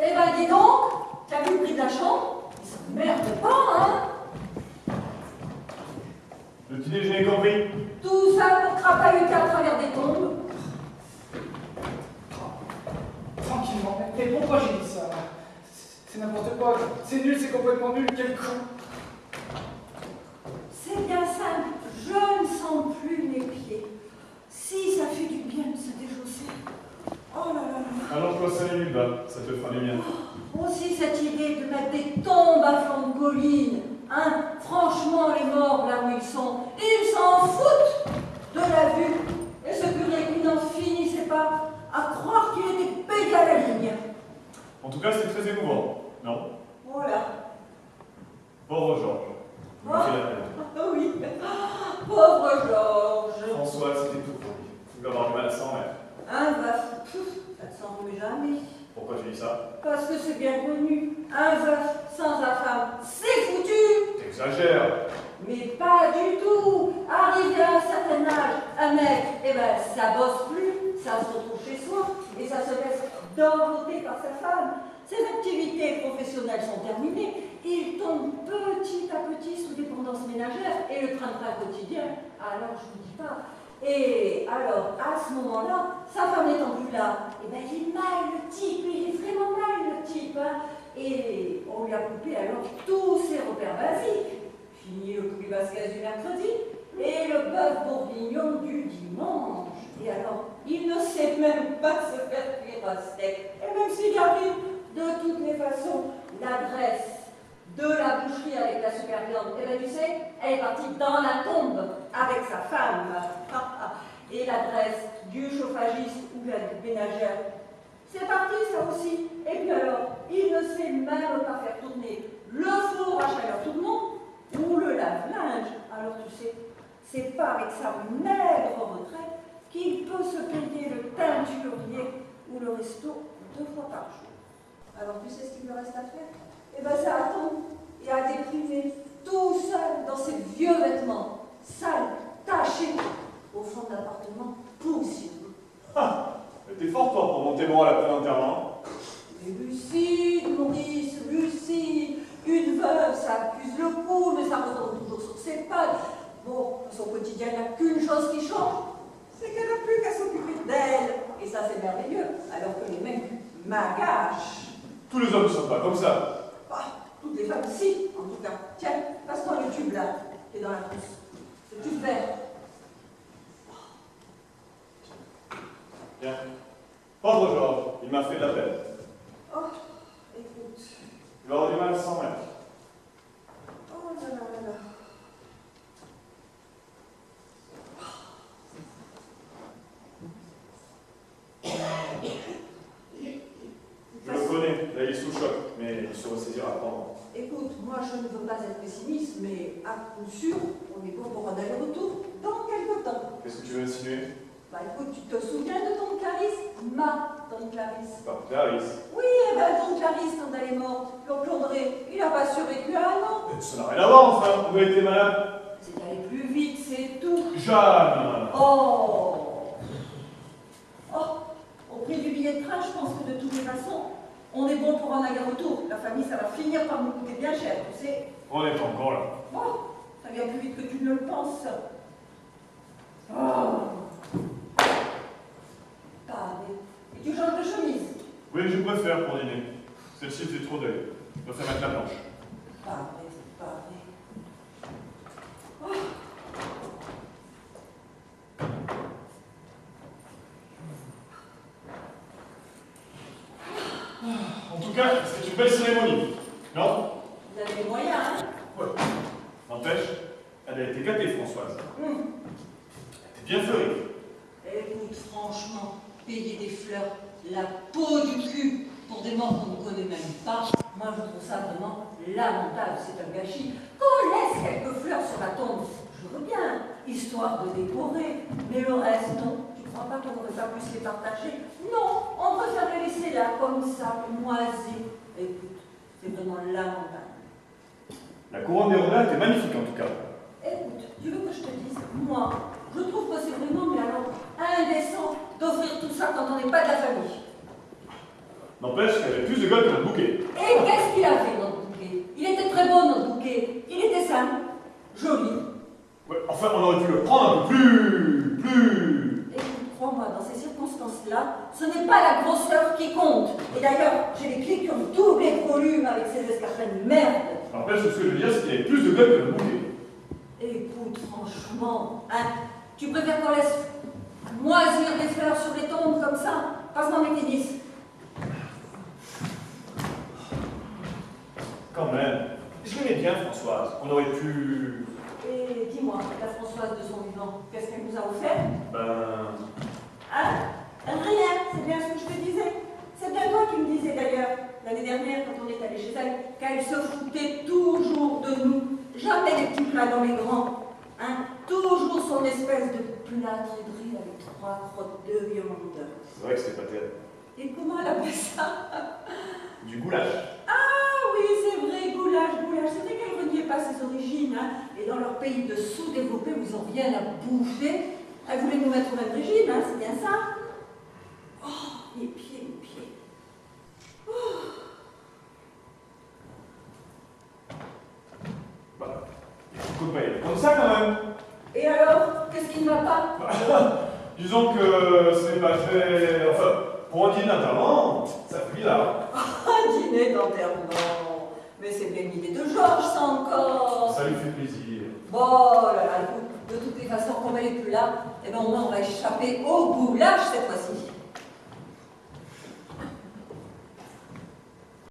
Eh ben dis donc, t'as vu le prix de la chambre? Ils s'emmerdent pas, hein? Le petit déjeuner compris. Tout ça pour crapahuter à travers des tombes. Tranquillement, mais pourquoi j'ai dit ça? C'est n'importe quoi, c'est nul, c'est complètement nul, quel con! C'est bien simple, je ne sens plus mes pieds. Si ça fait du bien de se déchausser. Oh là là là. Allonge-toi 5 minutes, va, ça te fera du bien. Aussi cette idée de mettre des tombes à flanc de colline. Hein? Franchement, les morts, là où ils s'en foutent de la vue. Et ce curé qui n'en finissait pas à croire qu'il était payé à la ligne. En tout cas, c'est très émouvant, non? Voilà. Pauvre Georges. Il me fait la peine. Ah oui. Pauvre Georges. François, c'était tout pour lui. Il va avoir du mal à s'en remettre. Un veuf, ça ne s'en remet jamais. Pourquoi tu dis ça? Parce que c'est bien connu. Un veuf sans sa femme, c'est foutu. T'exagères. Mais pas du tout. Arrivé à un certain âge, un mec, eh ben, ça bosse plus, ça se retrouve chez soi et ça se laisse d'envoûter par sa femme. Ses activités professionnelles sont terminées. Il tombe petit à petit sous dépendance ménagère et le train-train quotidien. Alors, je vous dis pas. Et alors, à ce moment-là, sa femme n'étant plus là, eh ben, il est mal le type, il est vraiment mal le type. Hein. Et on lui a coupé alors tous ses repères basiques. Fini le poulet basquez du mercredi et le bœuf bourguignon du dimanche. Et alors, il ne sait même pas se faire cuire un steak. Et même s'il arrive, de toutes les façons, l'adresse de la boucherie avec la super viande, et bien tu sais, elle est partie dans la tombe avec sa femme. Et l'adresse du chauffagiste ou de la ménagère, c'est parti ça aussi. Et puis alors, il ne sait même pas faire tourner le four à chaleur tournante ou le lave-linge. Alors tu sais, c'est pas avec sa maigre retraite qu'il peut se payer le teinturier ou le resto 2 fois par jour. Alors tu sais ce qu'il lui reste à faire? Eh bien ça attend et à déprimer tout seul dans ses vieux vêtements, sales, tachés, au fond de l'appartement poussiéreux. Ah, mais t'es fort toi pour monter moral après l'enterrement. Mais lucide, Maurice, lucide. Une veuve, ça accuse le coup, mais ça retombe toujours sur ses pattes. Bon, son quotidien, il n'y a qu'une chose qui change, c'est qu'elle n'a plus qu'à s'occuper d'elle. Et ça, c'est merveilleux, alors que les mecs m'agachent. Tous les hommes ne sont pas comme ça. Ah, toutes les femmes, si, en tout cas. Tiens, passe-moi le tube là, qui est dans la trousse. Ce tube vert. Tiens. Pauvre Georges, il m'a fait de la peine. Oh, écoute. Il va avoir du mal à s'en remettre. Oh là là là là. Je le connais, là il est sous choc, mais il se ressaisira pendant. Écoute, moi je ne veux pas être pessimiste, mais à coup sûr, on est bon pour un aller-retour dans quelque temps. Qu'est-ce que tu veux insinuer? Bah écoute, tu te souviens de tante Clarisse? Ma tante Clarisse. Pas Clarisse. Oui, eh ben tante Clarisse, quand elle est morte, Claude Claudré, il n'a pas survécu à un an. Mais ça n'a rien à voir enfin, vous avez été malade. C'est d'aller plus vite, c'est tout. Jeanne. Oh! Oh! Au prix du billet de train, je pense que de toutes les façons, on est bon pour un aller-retour. La famille, ça va finir par nous coûter bien cher, tu sais. On n'est pas encore là. Oh! Ça vient plus vite que tu ne le penses. Oh! Pavé. Et tu changes de chemise? Oui, je préfère pour dîner. Celle-ci fait trop d'œil. Je préfère mettre la blanche. Pavé, pavé. Oh! En tout cas, c'est une belle cérémonie. Non? Vous avez les moyens, hein? Ouais. N'empêche, elle a été gâtée, Françoise. Elle était bien fleurée. Écoute, franchement, payer des fleurs, la peau du cul, pour des morts qu'on ne connaît même pas, moi je trouve ça vraiment lamentable, c'est un gâchis. Qu'on laisse quelques fleurs sur la tombe, je veux bien, histoire de décorer, mais le reste, non. Tu crois pas qu'on aurait pas pu se les partager? Non, on préfère les laisser là, comme ça, moisis. Écoute, c'est vraiment lamentable. La couronne des Rodin était magnifique en tout cas. Écoute, tu veux que je te dise, moi, je trouve que c'est vraiment, mais alors, indécent d'offrir tout ça quand on n'est pas de la famille. N'empêche qu'elle avait plus de gueule que notre bouquet. Et qu'est-ce qu'il a fait, notre bouquet? Il était très beau, notre bouquet. Il était simple, joli. Ouais, enfin, on aurait dû le prendre un peu plus... Et crois-moi, dans ces circonstances-là, ce n'est pas la grosseur qui compte. Et d'ailleurs, j'ai les clés qui ont doublé de volume avec ces escarpins de merde. N'empêche, ce que je veux dire, c'est qu'il y avait plus de gueule que notre bouquet. Écoute, franchement, hein, tu préfères qu'on laisse moisir des fleurs sur les tombes comme ça? Passe-moi mes tennis. Quand même, je l'aimais bien, Françoise. On aurait pu... Et dis-moi, la Françoise de son vivant, qu'est-ce qu'elle nous a offert? Hein? Rien, c'est bien ce que je te disais. C'est bien toi qui me disais d'ailleurs, l'année dernière, quand on est allé chez elle, qu'elle se foutait toujours de nous. Jamais les petits plats dans les grands. Hein? Toujours son espèce de plâtrerie avec 3 crottes de viande. C'est vrai que c'était pas terrible. Et comment elle appelait ça? Du goulash. Ah oui, c'est vrai, goulash, goulash. C'est vrai qu'elle reniait pas ses origines. Hein? Et dans leur pays de sous-développés où ils ont rien à bouffer, elle voulait nous mettre au même régime, hein, c'est bien ça? Oh, mes pieds, mes pieds. Oh. Bah, écoute, comme ça quand même. Et alors, qu'est-ce qui ne va pas? Disons que c'est pas fait... Enfin, pour un dîner d'enterrement, ça fait bizarre. Un dîner d'enterrement. Mais c'est bien l'idée de Georges, ça encore. Ça lui fait plaisir. Bon, là là, écoute, de toutes les façons, comme elle n'est plus là, eh ben, au moins on va échapper au goulash cette fois-ci.